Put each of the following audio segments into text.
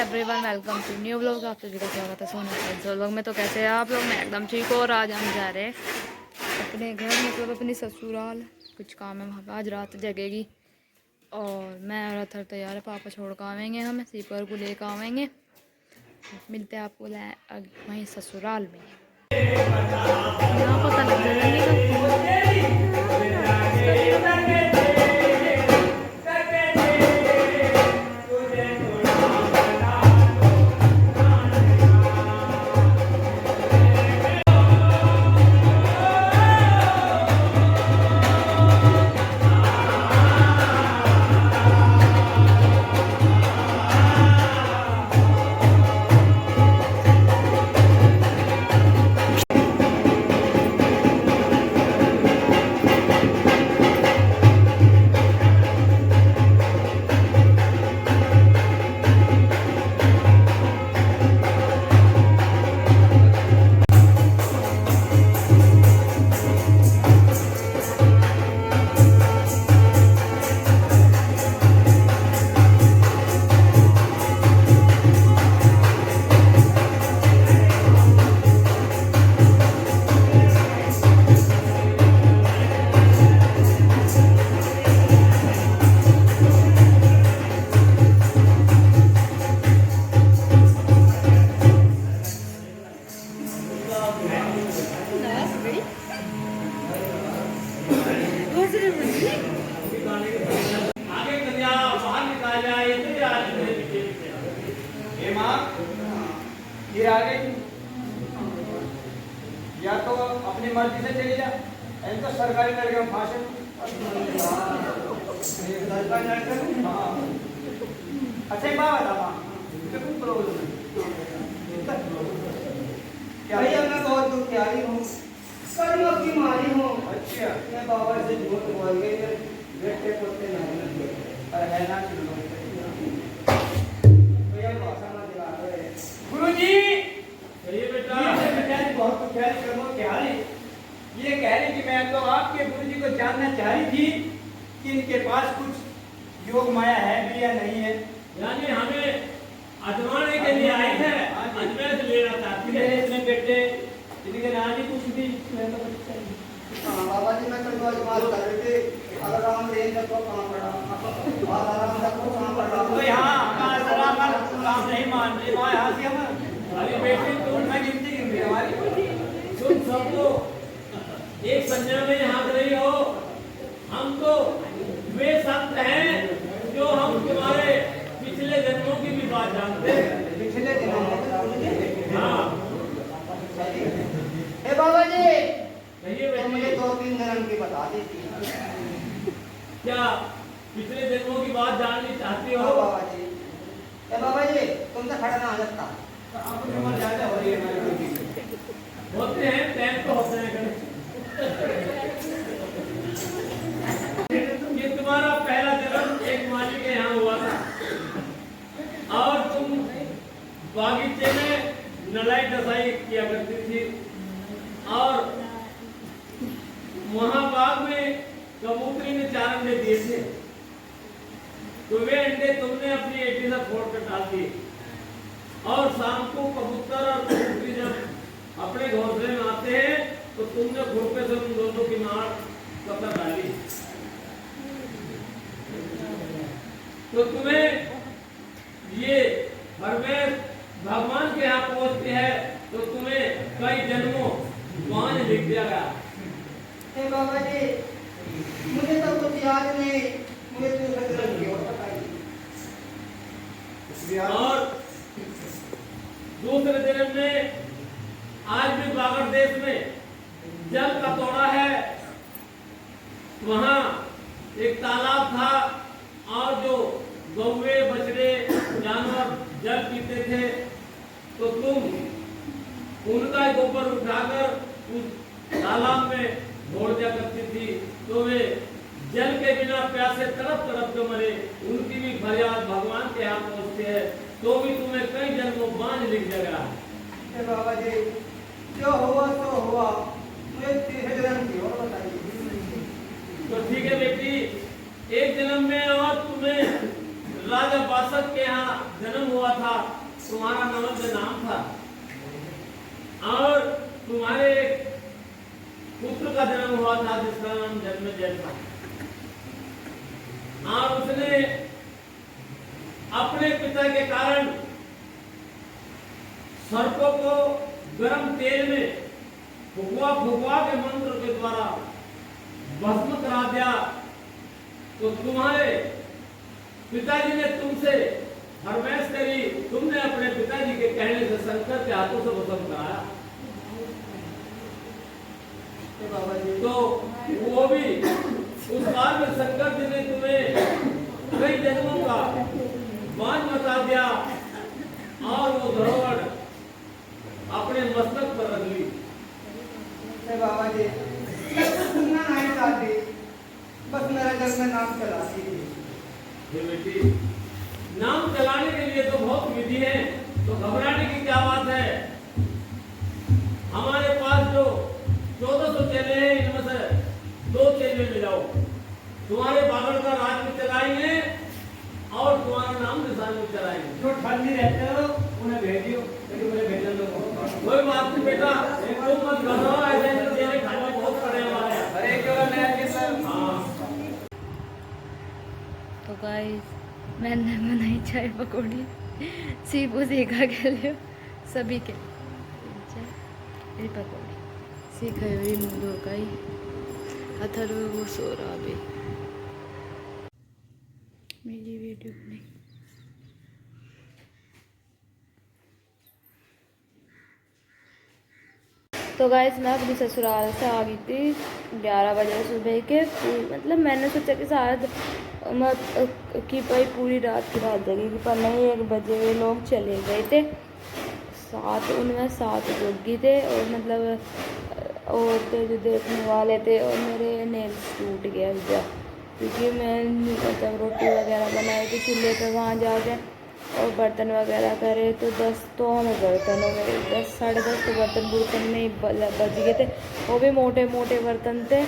Everyone, welcome to new vlog. आप सभी का स्वागत है सोना फ्रेंड्स व्लॉग में। तो कैसे हैं आप लोग? मैं एकदम ठीक हूँ और आज हम जा रहे हैं अपने घर, मतलब अपनी ससुराल। कुछ काम है वहाँ पे, आज रात जगेगी और मैं और अथर तैयार है। पापा छोड़ कर आवेंगे, हमें सीपर को लेकर आवेंगे। मिलते हैं आपको वहीं ससुराल में। यहाँ पता लग ये आ गई, या तो अपनी मर्जी से चली जा, ऐसे तो सरकारी लड़के में फांसे। अच्छा एक बात बता, कुछ प्रॉब्लम क्या? मैं बहुत दुखियारी हूँ, कर्मों की मारी हूँ। अच्छा, मैं बाबा से झूठ बोल गई, बेटे पोते नहीं लगे, पर है ना गुरुजी। कहिए बेटा। बहुत दुखियारी कर्मों की हारी। ये कह रही कि मैं तो आपके गुरुजी को जानना चाह रही थी कि इनके पास कुछ योग माया है भी या नहीं है। यानी हमें आजमाने के लिए आए हैं, अजमेर से लेना चाहती है। इतने बेटे इनके नानी कुछ भी बाबा जी मैं कल आजमाल कर रही थी, अगर हम ले तो काम पड़ा और आराम से तो काम पड़ा। तो यहाँ हमारा जरा काम नहीं मान रही, वहाँ यहाँ से हम अरे बेटे तुम मैं गिनती गिन रही हमारी। तुम सब लोग एक संजय में यहाँ रही हो। हम तो वे संत हैं जो हम तुम्हारे पिछले जन्मों की भी बात जानते हैं। पिछले दिनों में हाँ हे बाबा जी, कहिए तो मुझे बेटे। 2-3 जन्म की बता दी थी। क्या पिछले जन्मों की बात जाननी चाहती हाँ हो? बाबा जी। हे बाबा जी, तुमसे खड़ा ना आ सकता। आपकी उम्र ज्यादा हो रही है हमारी गुरुजी। होते हैं टाइम तो होते हैं कहीं। ये तुम्हारा पहला जन्म एक माली के यहाँ हुआ था और तुम बागीचे में नलाई डसाई किया करती थी और वहां बाग में कबूतरी ने 4 अंडे दिए थे, तो वे अंडे तुमने अपनी एटी से फोड़ कर डाल दिए और शाम को कबूतर और कबूतरी जब अपने घोंसले में आते हैं तो तुमने खुरपे से उन दोनों की मार कतर डाली। तो तुम्हें ये हरमेश भगवान के यहाँ पहुंचती है तो तुम्हें कई जन्मों वाण लिख दिया गया। हे बाबा जी, मुझे तो कुछ याद नहीं, मुझे दूसरे जन्म की और बताइए। और दूसरे जन्म में आज भी बागड़ देश में जल का तोड़ा है, वहां एक तालाब था और जो गौवे बछड़े जानवर जल पीते थे तो तुम उनका गोबर उठाकर उस तालाब में छोड़ दिया करती थी, तो वे जल के बिना प्यासे तड़प तड़प के मरे। उनकी भी फरियाद भगवान के यहाँ पहुँचती है तो भी तुम्हें कई जन्मों बांझ लिख जाएगा। हे बाबा जी, जो हुआ तो हुआ, मुझे तीसरे जन्म की और बताइए। तो ठीक है बेटी, एक जन्म में और तुम्हें राजा बासठ के यहाँ जन्म हुआ था, तुम्हारा नवल नाम था, और तुम्हारे एक पुत्र का जन्म हुआ था जिसका नाम जन्मेजय था। और उसने अपने पिता के कारण सर्पों को गर्म तेल में फुकवा के मंत्र के द्वारा भस्म करा दिया। तो तुम्हारे पिताजी ने तुमसे फरमाइश करी, तुमने अपने पिताजी के कहने से शंकर के हाथों से भस्म कराया। तो वो भी उस बार में शंकर जी ने तुम्हें कई जन्मों का बांझ बता दिया और वो धरोहर अपने मस्तक पर रख ली। बाबा जी सुनना नहीं चाहती, बस मेरा जब में नाम चलाती थी। बेटी, नाम चलाने के लिए तो बहुत विधि है, तो घबराने की क्या बात है। हमारे पास जो 1400 चेले हैं, इनमें से 2 चेले ले जाओ, तुम्हारे बागड़ का राज में चलाएंगे और तुम्हारा नाम निशान में चलाएंगे। जो ठंडी रहते हो उन्हें भेजियो, लेकिन मुझे भेजने दो। कोई बात नहीं बेटा, तुम मत घबराओ, ऐसे चेले खाने बहुत पड़े हमारे यहाँ। अरे क्यों नया सर। हाँ, तो गाइस मैंने बनाई चाय पकौड़ी, सीपू सीखा के लिए सभी के चाय पकौड़ी सीखा हुई मुंडो गई अथर्व वो सो रहा भी मेरी वीडियो नहीं। तो गाइस मैं अपनी ससुराल से आ गई थी 11 बजे सुबह के। मतलब मैंने सोचा कि शायद कि भाई पूरी रात की रात जगेगी, पर नहीं, 1 बजे वे लोग चले गए थे। 7 जगी थे और मतलब औरतें जो देखने वाले थे, और मेरे नेल्स टूट गया भैया, क्योंकि मैं मतलब रोटी वगैरह बनाई थी चूल्हे पे, वहाँ जाके और बर्तन वगैरह करे तो 10 तो हमें बर्तनों में 10 साढ़े 10 तो बर्तन में ही बज गए थे, वो भी मोटे मोटे बर्तन थे।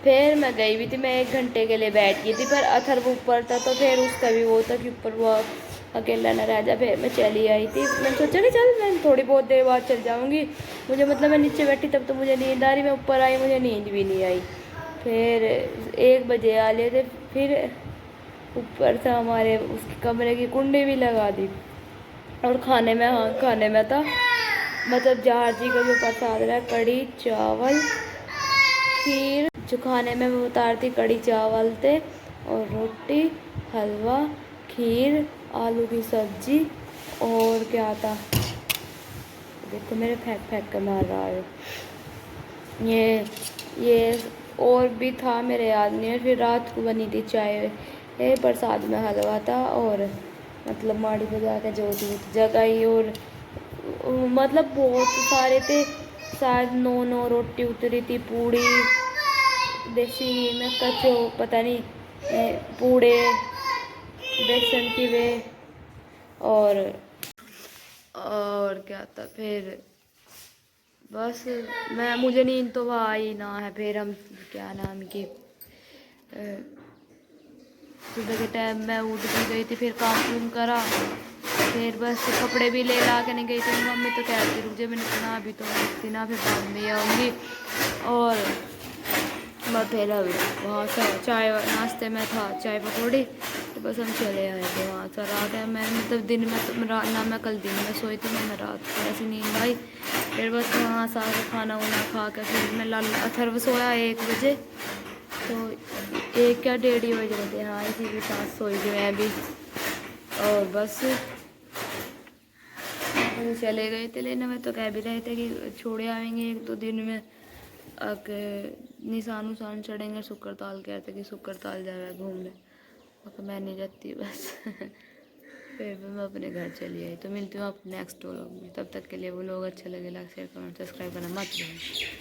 फिर मैं गई भी थी, मैं 1 घंटे के लिए बैठ गई थी, पर अथर्व ऊपर था तो फिर उसका भी वो था कि ऊपर वो अकेला न रह जा। फिर मैं चली आई थी, मैंने सोचा कि चल मैं थोड़ी बहुत देर बाद चल जाऊँगी। मुझे मतलब मैं नीचे बैठी तब तो मुझे नींद आ रही, मैं ऊपर आई मुझे नींद भी नहीं आई। फिर 1 बजे आ लिए थे, फिर ऊपर से हमारे उसके कमरे की कुंडी भी लगा दी। और खाने में था मतलब जहार जी का जो प्रसाद रहा, कढ़ी चावल खीर, जो खाने में मैं उतारती कढ़ी चावल थे और रोटी हलवा खीर आलू की सब्जी और क्या था, देखो मेरे फेंक कर मार रहा है ये और भी था मेरे याद नहीं है। फिर रात को बनी थी चाय, प्रसाद में हलवा था और मतलब माड़ी बजा के जो जगाई, और मतलब बहुत सारे थे, शायद 9 रोटी उतरी थी, पूड़ी देसी में कचो पता नहीं पूड़े बेसन की वे और क्या था। फिर बस मुझे नींद तो वह आई ना है। फिर हम क्या नाम की सुबह के टाइम मैं उठ भी गई थी, फिर काम करा, फिर बस कपड़े भी ले ला के नहीं गई थी। मम्मी तो कहती रुक जा, मैंने कहा अभी तो उठती ना, फिर बाद में आऊँगी। और मैं फिर वहाँ से चाय नाश्ते में था चाय पकौड़ी, तो बस हम चले आए थे वहाँ से। रात है मैं मतलब दिन में तो ना मैं कल दिन में सोई थी, मैं रात को ऐसी नींद आई। फिर बस वहाँ से आकर खाना वाना खा कर फिर मैं अथर्व सोया 1 बजे, तो 1 या 1:30 बज रहे थे। हाँ इसी के साथ सोई थी मैं भी। और बस चले गए थे लेने में, तो कह भी रहे थे कि छोड़े आएंगे 1-2 दिन में, निशान चढ़ेंगे शुक्रताल, कहते कि शुक्रताल जाए घूमने, तो मैं नहीं जाती बस। फिर मैं अपने घर चली आई। तो मिलती हूँ आप नेक्स्ट व्लॉग में, तब तक के लिए वो लोग अच्छा लगे लाइक शेयर कमेंट सब्सक्राइब करना मत भूलिए।